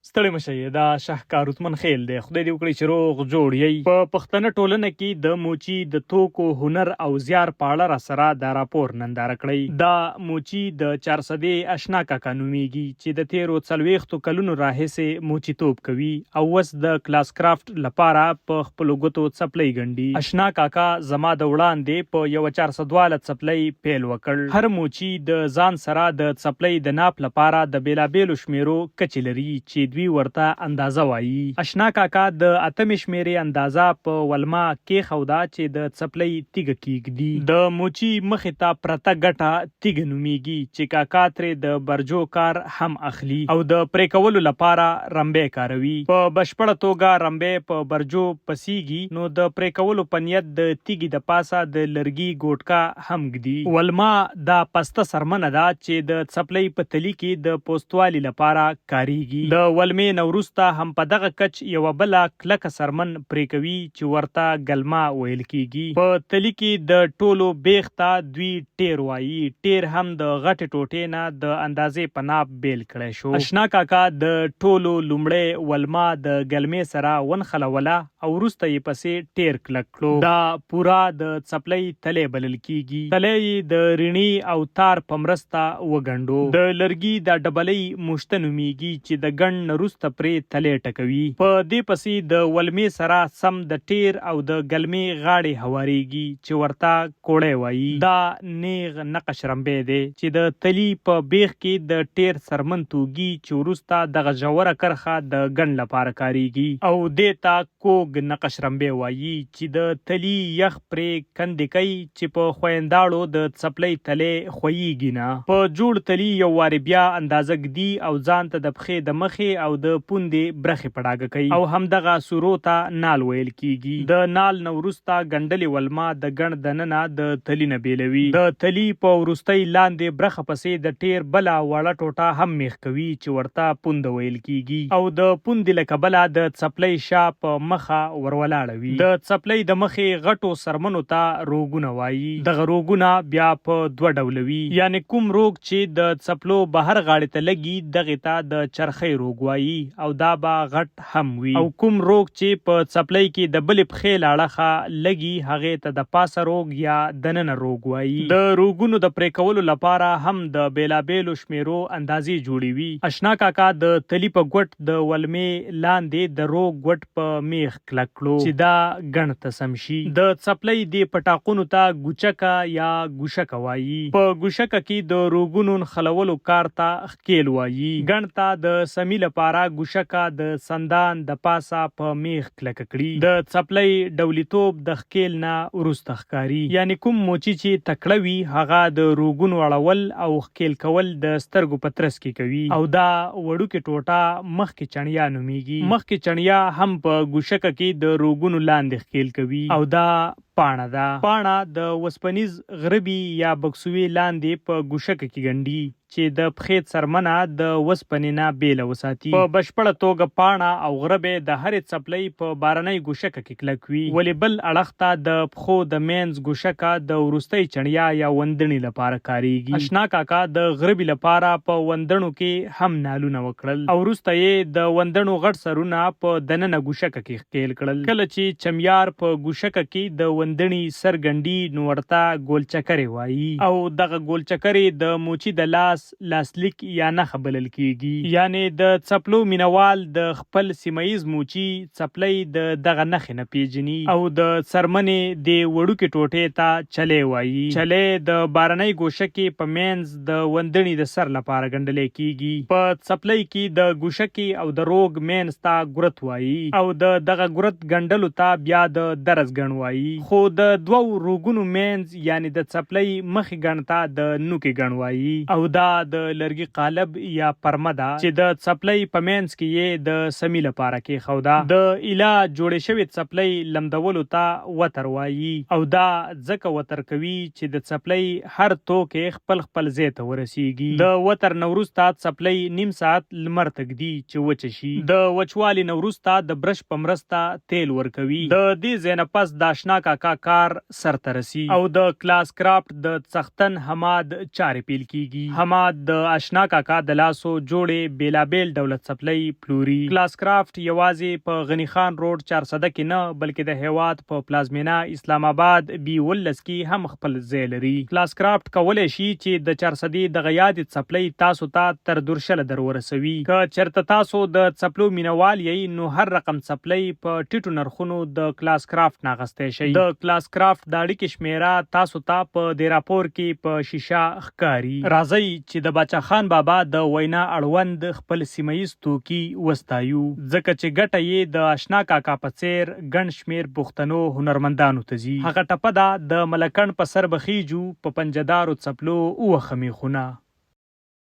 ستړي مشئ دا شهکار عثمان خیل دی. خدای دې وکړي چې روغ جوړ یې. په پښتنه ټولنه کې د موچي د توکو هنر او زیار په اړه را سره دا راپور ننداره کړی. دا موچي د 400 اشنا کاکا نومیږي چې د 13 کلونو راهیسې موچي توپ کوي او اوس د کلاس کرافټ لپاره په خپلو ګوتو څپلۍ ګنډي. اشنا کاکا زما د وړاندې په یو 400 څپلۍ پیل وکړ. هر موچي د ځان سره د څپلۍ د ناپ لپاره د بیلابیلو شمیرو کچې لري چې دوی ورته اندازه وایي. اشنا کاکا د اتمې شمیرې اندازه په ولما کېښوده چې د څپلۍ تیږه کېږدي. د موچي مخې ته پرته ګټه تیږه نومیږي چې کاکا ترې د برجو کار هم اخلي او د پرې کولو لپاره رمبې کاروي. په بشپړه توګه رمبې په برجو پسیږي نو د پرې کولو په نیت د تیږې د پاسه د لرګي ګوټکا هم ږدي. ولما دا پسته سرمنه ده چې د څپلۍ په تلي کې د پوستوالي لپاره کاریږي. د ولمې نه وروسته هم په دغه کچ یوه بله کلکه سرمن پرې کوي چې ورته ګلمه ویل کیږي. په تلي کې د ټولو بیخ ته دوی ټیر وایي. ټیر هم د غټې ټوټې نه د اندازې په ناپ بیل کړی شو. اشنا کاکا د ټولو لومړی ولما د ګلمې سره ونښلوله او وروسته یې پسې ټیر کلک کړو. دا پورا د څپلۍ تلی بلل کیږي. تلی یې د رڼي او تار په مرسته وګنډو. د لرګي د ډبلۍ موشته نومیږي چې د ګنډ نه وروسته پرې تلی ټکوي. په دې پسې د ولمې سره سم د ټیر او د ګلمې غاړې هواریږي چې ورته کوړی وایي. دا نیغ نقش رمبی دی چې د تلي په بیخ کې د ټیر سرمن توږي چې وروسته دغه ژوره کرښه د ګنډ لپاره کاریږي او دې ته کوږ نقش رمبی وایي چې د تلي یخ پرې کندې کوي چې په خوینداړو د څپلۍ تلی خویږي نه. په جوړ تلي یو وارې بیا اندازه ږدي او ځان ته د پښې د مخې او د پوندې برخې په ډاګه کوي او همدغه سورو ته نال ویل کیږي. د نال نه وروسته ګنډلې ولما د ګنډ دننه د تلي نه بیلوي. د تلي په وروستۍ لاندې برخه پسې د ټیر بله وړه ټوټه هم میخ کوي چې ورته پونده ویل کیږي او د پوندې له کبله د څپلۍ شا په مخه ورولاړه وي. د څپلۍ د مخې غټو سرمنو ته روګونه وایي. دغه روګونه بیا په دوه ډوله وي، یعنی کوم روګ چې د څپلو بهر غاړې ته لګي دغې ته د چرخۍ روګ وایي او دا به غټ هم وي، او کوم روګ چې په څپلۍ کې د بلې پښې له اړخه لګي هغې ته د پاسه روګ یا دننه روګ وایي. د روګونو د پرې کولو لپاره هم د بیلابیلو شمیرو اندازې جوړې وي. اشنا کاکا د تلي په ګوټ د ولمې لاندې د روګ ګوټ په میخ کلک کړو چې دا ګنډ ته سم شي. د څپلۍ دې پټاقونو ته ګوچکه یا ګوشکه وایي. په ګوشکه کې د روګونو نښلولو کار ته ښکیل وایي. ګنډ ته د سمی لپاره ګوشکه د سندان د پاسه په میخ کلکه کړي. د څپلۍ ډولیتوب د ښکیل نه وروسته ښکاري، یعنی کوم موچي چې تکړه وي هغه د روګونو اړول او ښکیل کول د سترګو په ترڅ کې کوي او دا وړوکې ټوټه مخکې چڼیا نومیږي. مخکې چڼیا هم په ګوشکه کې د روګونو لاندې ښکیل کوي او دا پاڼه ده. پاڼه د وسپنیز غربي یا بکسوې لاندې په ګوشکه کې ګنډي چې د پښې څرمنه د وسپنې نه بیله وساتي. په بشپړه توګه پاڼه او غربې د هرې څپلۍ په بارنۍ ګوشکه کې کلک وي، ولې بل اړخ ته د پښو د مینځ ګوشکه د وروستۍ چڼیا یا وندڼې لپاره کاریږي. اشنا کاکا د غربي لپاره په وندڼو کې هم نالونه وکړل او وروسته یې د وندڼو غټ سرونه په دننه ګوشکه کې ښکیل کړل. کله چې چمیار په ګوشکه کې د وندڼې سر ګنډي نو ورته ګولچکرې وایي او دغه ګولچکرې د موچي د لاسلیک یا نښه بلل کیږي، یعنی د څپلو مینوال د خپل سیمهیز موچي څپلۍ د دغه نښې نه پیژني او د څرمنې د وړوکې ټوټې ته چلی وایي. چلی د بارنۍ ګوشکې په مینځ د وندڼې د سر لپاره ګنډلی کیږي. په څپلۍ کې د ګوشکې او د روګ مینځ ته ګورت وایي او د دغه ګورت ګنډلو ته بیا د درز ګڼ وایي. خو د دوو روګونو مینځ یعنی د څپلۍ مخې ګڼ ته د نوکې ګڼ وایي او دا د لرګي قالب یا پرمه ده چې د څپلۍ په مینځ کې یې د سمی لپاره کېښوده. د ایله جوړې شوې څپلۍ لمدولو ته وتر وایي او دا ځکه وتر کوي چې د څپلۍ هر توکی خپل ځای ته ورسیږي. د وتر نه وروسته څپلۍ نیم ساعت لمر ته ږدي چې وچه شي. د وچوالي نه وروسته د برش په مرسته تیل ورکوي. د دې ځای نه پس د اشنا کاکا کاکا کار سرته رسی او د کلاس کرافت د څښتن حماد چارې پیل کیږي. حماد د آشنا کاکا د لاسو جوړې بیلابیل دولت څپلۍ پلوري. کلاس کرافت یوازې په غنی خان روډ 400 کې نه بلکې د هیواد په پلازمینه اسلام آباد B19 کې هم خپل ځای لري. کلاس کرافت کولای شي چې د 400 د غیاد څپلۍ تاسو ته تر درشل در ورسوي. که چرته تاسو د څپلو مینوال یې نو هر رقم څپلۍ په ټیټو نرخونو د کلاس کرافت ناغستی شي. د کلاس کرافت د اړیکې شمیره تاسو ته په دیراپور کې په شیشه ښکاري. راځئ چې د باچا خان بابا د وینا اړوند خپل سیمهیز توکي وستایو ځکه چې ګټه یې د آشنا کاکا په څیر ګڼ شمیر پښتنو هنرمندانو ته ځي. هغه ټپه ده د ملکنډ په سر بخیجو په پنجدارو څپلو اوخه میخونه.